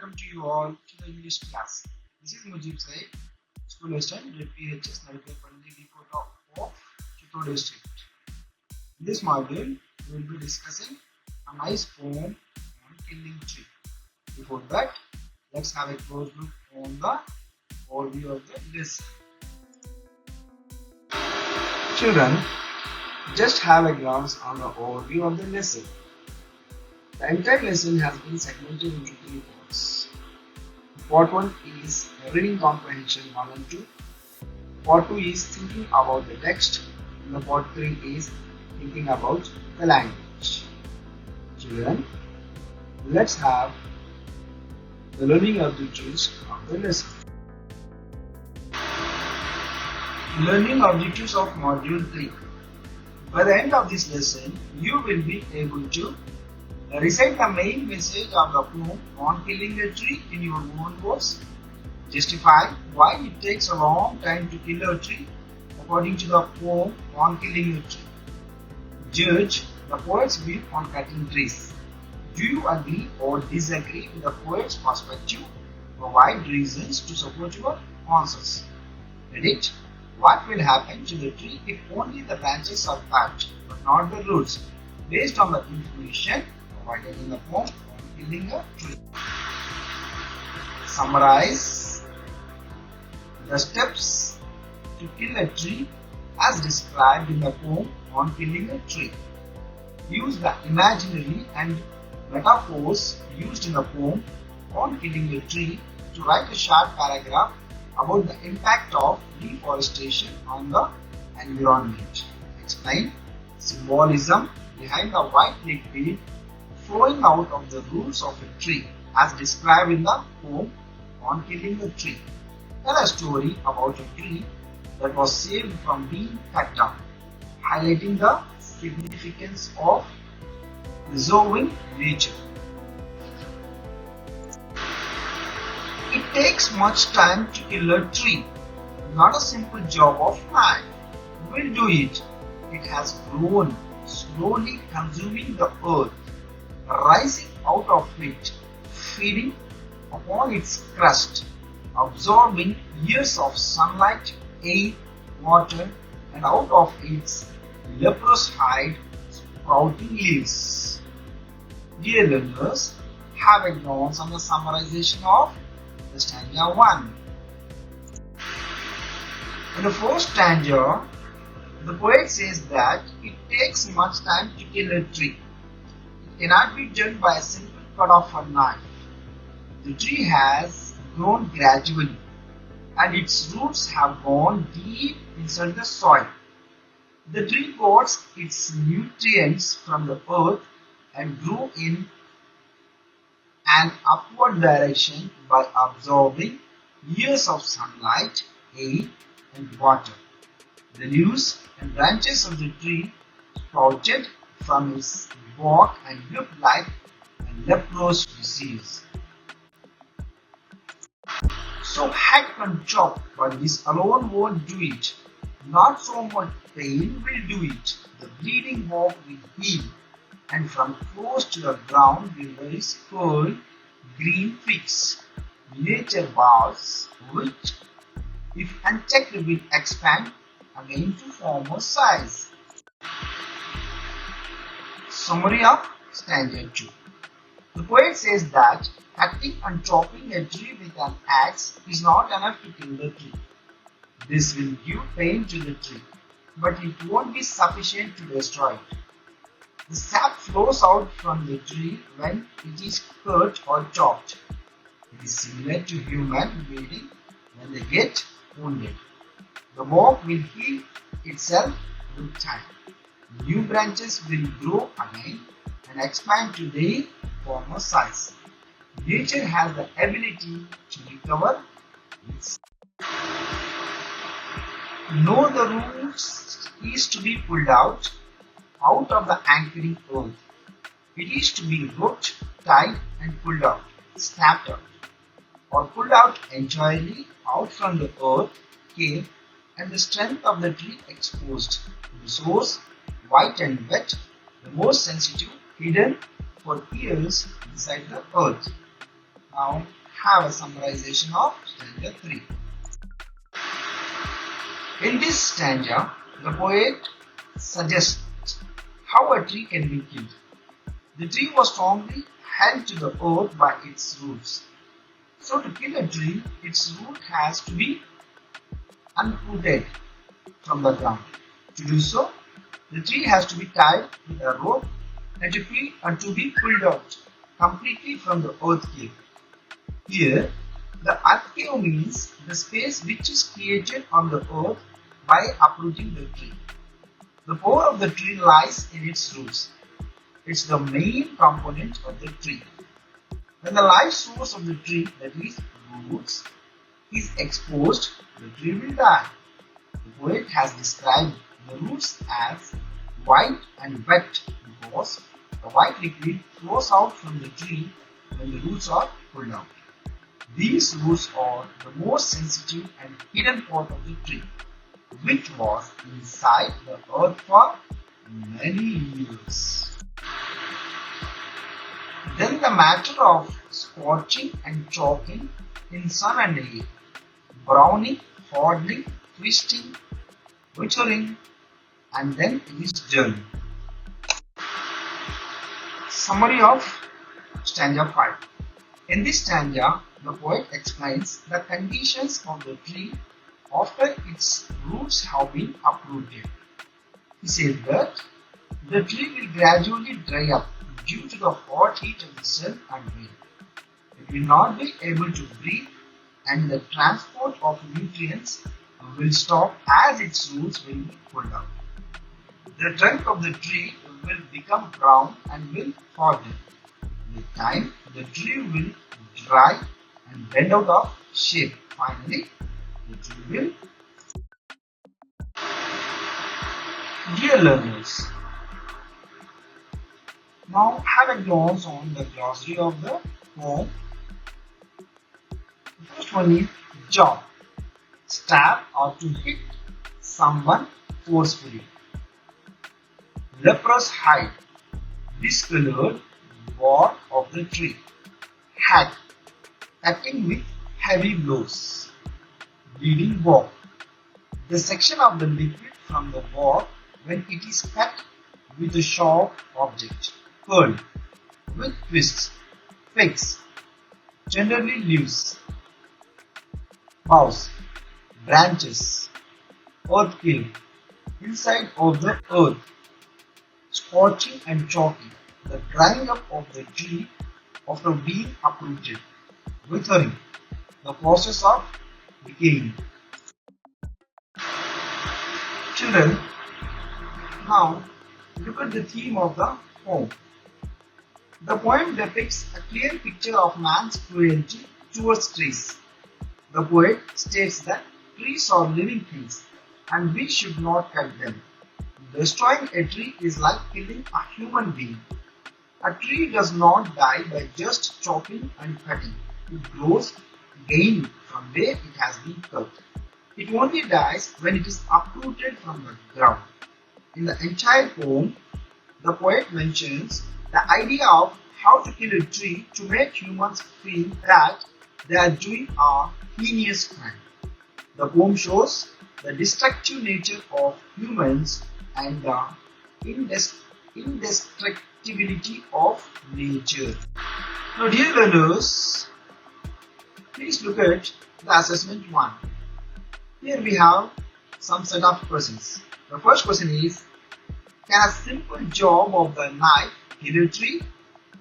welcome to you all to the English class. This is Mujib Said, School Assistant at PHS Narikapalli Depot of Chittor District. In this module, we will be discussing a nice poem on killing tree. Before that, let's have a close look on the overview of the lesson. Children, just have a glance on the overview of the lesson. The entire lesson has been segmented into 3 parts. Part 1 is reading comprehension 1 and 2. Part 2 is thinking about the text. And the part 3 is thinking about the language. Children, let's have the learning objectives of the lesson. Learning objectives of module 3. By the end of this lesson, you will be able to recite the main message of the poem on killing a tree in your own words. Justify why it takes a long time to kill a tree according to the poem on killing a tree. Judge the poet's view on cutting trees. Do you agree or disagree with the poet's perspective? Provide reasons to support your answers. Predict what will happen to the tree if only the branches are cut but not the roots, based on the information provided in the poem on killing a tree. Summarize the steps to kill a tree as described in the poem on killing a tree. Use the imaginary and metaphors used in the poem on killing a tree to write a short paragraph about the impact of deforestation on the environment. Explain symbolism behind the white liquid flowing out of the roots of a tree as described in the poem on killing a tree. Tell a story about a tree that was saved from being cut down, highlighting the significance of preserving nature. It takes much time to kill a tree, not a simple job of man. We'll do it. It has grown, slowly consuming the earth, rising out of it, feeding upon its crust, absorbing years of sunlight, air, water, and out of its leprous hide, sprouting leaves. Dear learners, have a glance on the summarization of the stanza 1. In the first stanza, the poet says that it takes much time to kill a tree. It cannot be done by a simple cut of a knife. The tree has grown gradually and its roots have gone deep inside the soil. The tree got its nutrients from the earth and grew in an upward direction by absorbing years of sunlight, air, and water. The leaves and branches of the tree sprouted from its bark and looked like a leprous disease. So hack and chop, but this alone won't do it. Not so much pain will do it. The bleeding bark will heal, and from close to the ground will rise curled green twigs, miniature boughs, which, if unchecked, will expand again to former size. Summary of stanza 2. The poet says that cutting and chopping a tree with an axe is not enough to kill the tree. This will give pain to the tree, but it won't be sufficient to destroy it. The sap flows out from the tree when it is cut or chopped. It is similar to human bleeding when they get wounded. The bark will heal itself with time. New branches will grow again and expand to their former size. Nature has the ability to recover itself. Know the roots is to be pulled out of the anchoring earth. It is to be root, tied and pulled out, snapped out, or pulled out entirely out from the earth, cave, and the strength of the tree exposed. The source, white and wet, the most sensitive, hidden for years inside the earth. Now have a summarization of stanza 3. In this stanza, the poet suggests how a tree can be killed. The tree was strongly held to the earth by its roots. So to kill a tree, its root has to be uprooted from the ground. To do so, the tree has to be tied with a rope and to be pulled out completely from the earth cave. Here, the earth cave means the space which is created on the earth by uprooting the tree. The power of the tree lies in its roots. It's the main component of the tree. When the life source of the tree, that is roots, is exposed, the tree will die. The poet has described the roots as white and wet because the white liquid flows out from the tree when the roots are pulled out. These roots are the most sensitive and hidden part of the tree, which was inside the earth for many years. Then the matter of scorching and choking in sun and air, browning, hardening, twisting, butchering, and then it is done. Summary of stanza 5. In this stanza, the poet explains the conditions of the tree after its roots have been uprooted. He says that the tree will gradually dry up due to the hot heat of the sun and wind. It will not be able to breathe and the transport of nutrients will stop as its roots will be pulled out. The trunk of the tree will become brown and will harden. With time, the tree will dry and bend out of shape. Finally, the tree will. Dear learners, now have a glance on the glossary of the poem. The first one is jaw, stab or to hit someone forcefully. Leprous hide, discolored bark of the tree. Hack, cutting with heavy blows. Bleeding bark, the section of the liquid from the bark when it is cut with a sharp object. Curl, with twists. Fix, generally leaves. Boughs, branches. Earth cave, inside of the earth. Scorching and choking, the drying up of the tree after being uprooted. Withering, the process of decaying. Children, now look at the theme of the poem. The poem depicts a clear picture of man's cruelty towards trees. The poet states that trees are living things and we should not cut them. Destroying a tree is like killing a human being. A tree does not die by just chopping and cutting. It grows again from where it has been cut. It only dies when it is uprooted from the ground. In the entire poem, the poet mentions the idea of how to kill a tree to make humans feel that they are doing a heinous crime. The poem shows the destructive nature of humans and the indestructibility of nature. Now, dear learners, please look at the assessment 1. Here we have some set of questions. The first question is, can a simple job of the knife kill a tree?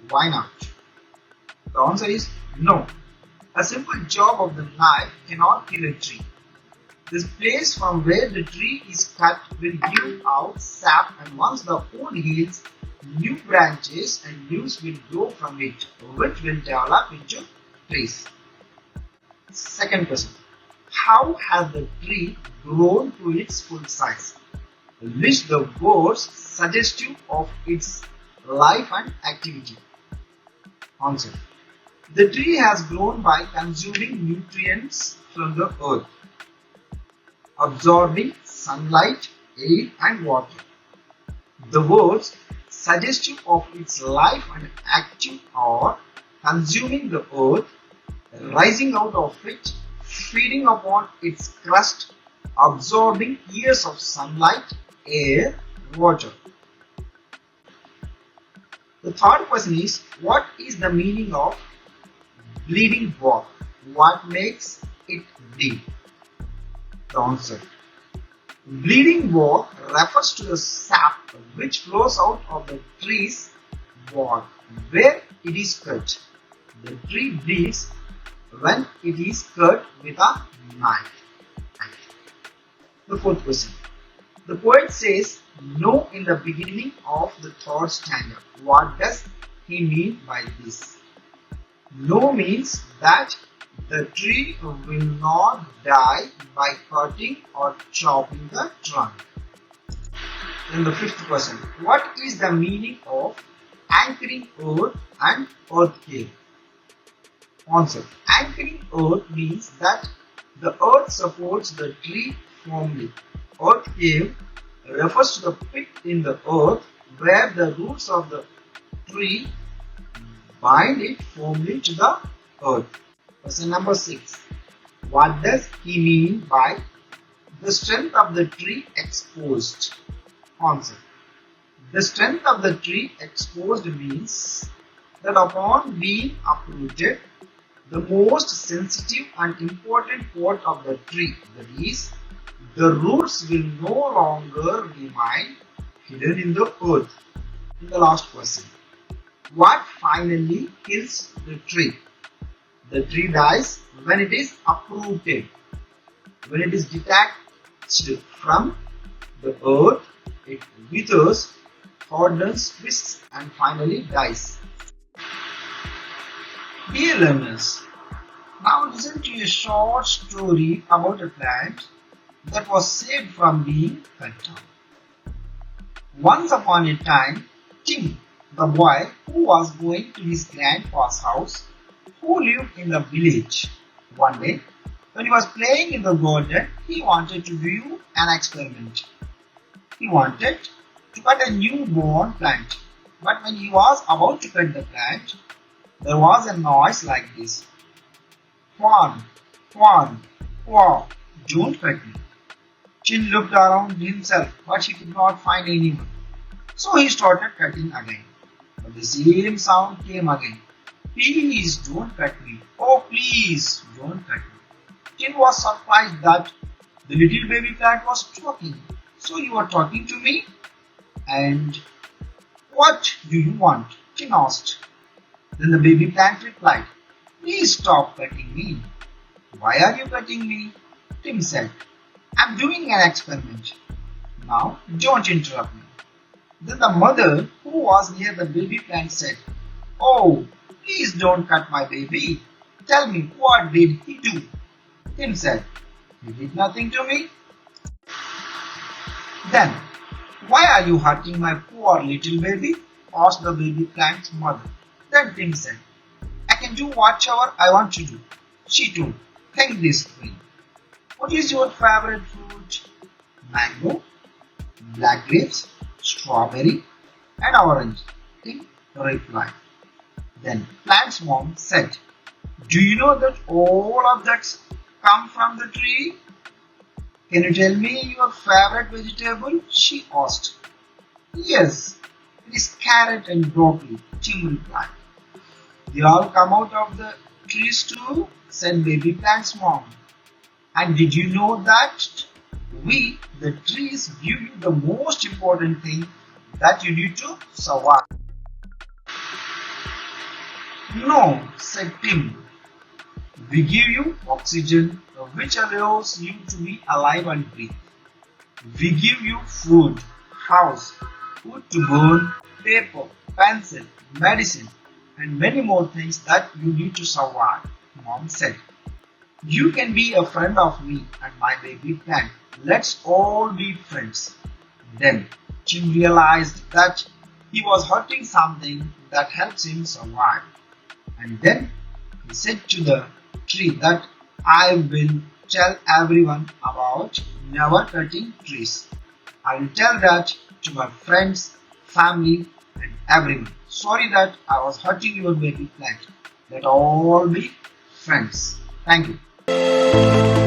Why not? The answer is no. A simple job of the knife cannot kill a tree. This place from where the tree is cut will give out sap, and once the wood heals, new branches and leaves will grow from it, which will develop into trees. Second question. How has the tree grown to its full size? List the words suggestive of its life and activity. Answer. The tree has grown by consuming nutrients from the earth, absorbing sunlight, air and water. The words suggestive of its life and active are consuming the earth, rising out of it, feeding upon its crust, absorbing years of sunlight, air, water. The third question is, what is the meaning of bleeding bark? What makes it bleed? The answer. Bleeding bark refers to the sap which flows out of the tree's bark where it is cut. The tree bleeds when it is cut with a knife. The fourth question. The poet says no in the beginning of the third stanza. What does he mean by this? No means that the tree will not die by cutting or chopping the trunk. Then the fifth question. What is the meaning of anchoring earth and earth cave? Answer. Anchoring earth means that the earth supports the tree firmly. Earth cave refers to the pit in the earth where the roots of the tree bind it firmly to the earth. Question number 6. What does he mean by the strength of the tree exposed? Answer. The strength of the tree exposed means that upon being uprooted, the most sensitive and important part of the tree, that is, the roots will no longer remain hidden in the earth. And the last question. What finally kills the tree? The tree dies when it is uprooted. When it is detached from the earth, it withers, hardens, twists, and finally dies. Dear learners, now listen to a short story about a plant that was saved from being cut down. Once upon a time, Tim, the boy who was going to his grandpa's house, who lived in the village, one day, when he was playing in the garden, he wanted to do an experiment. He wanted to cut a newborn plant, but when he was about to cut the plant, there was a noise like this. Juan, Juan, Juan, don't cut me. Chin looked around himself, but he could not find anyone. So he started cutting again. But the same sound came again. Please don't cut me. Oh, please don't cut me. Chin was surprised that the little baby plant was talking. So you are talking to me? And what do you want? Chin asked. Then the baby plant replied, please stop cutting me. Why are you cutting me? Tim said, I'm doing an experiment. Now don't interrupt me. Then the mother who was near the baby plant said, oh, please don't cut my baby. Tell me, what did he do? Tim said, he did nothing to me. Then, why are you hurting my poor little baby? Asked the baby plant's mother. Then Tim said, I can do whatever I want to do. She told, think this way. What is your favorite fruit? Mango, black grapes, strawberry, and orange. Tim replied. Then plant's mom said, do you know that all of that come from the tree? Can you tell me your favorite vegetable? She asked. Yes, it is carrot and broccoli, Tim replied. They all come out of the trees too, said baby plant's mom. And did you know that we, the trees, give you the most important thing that you need to survive? No, said Tim. We give you oxygen, which allows you to be alive and breathe. We give you food, house, wood to burn, paper, pencil, medicine, and many more things that you need to survive, Mom said. You can be a friend of me and my baby plant. Let's all be friends. Then Tim realized that he was hurting something that helps him survive. And then he said to the tree that I will tell everyone about never cutting trees. I will tell that to my friends, family, and everyone. Sorry that I was hurting your baby plant. Let all be friends. friends. Thank you.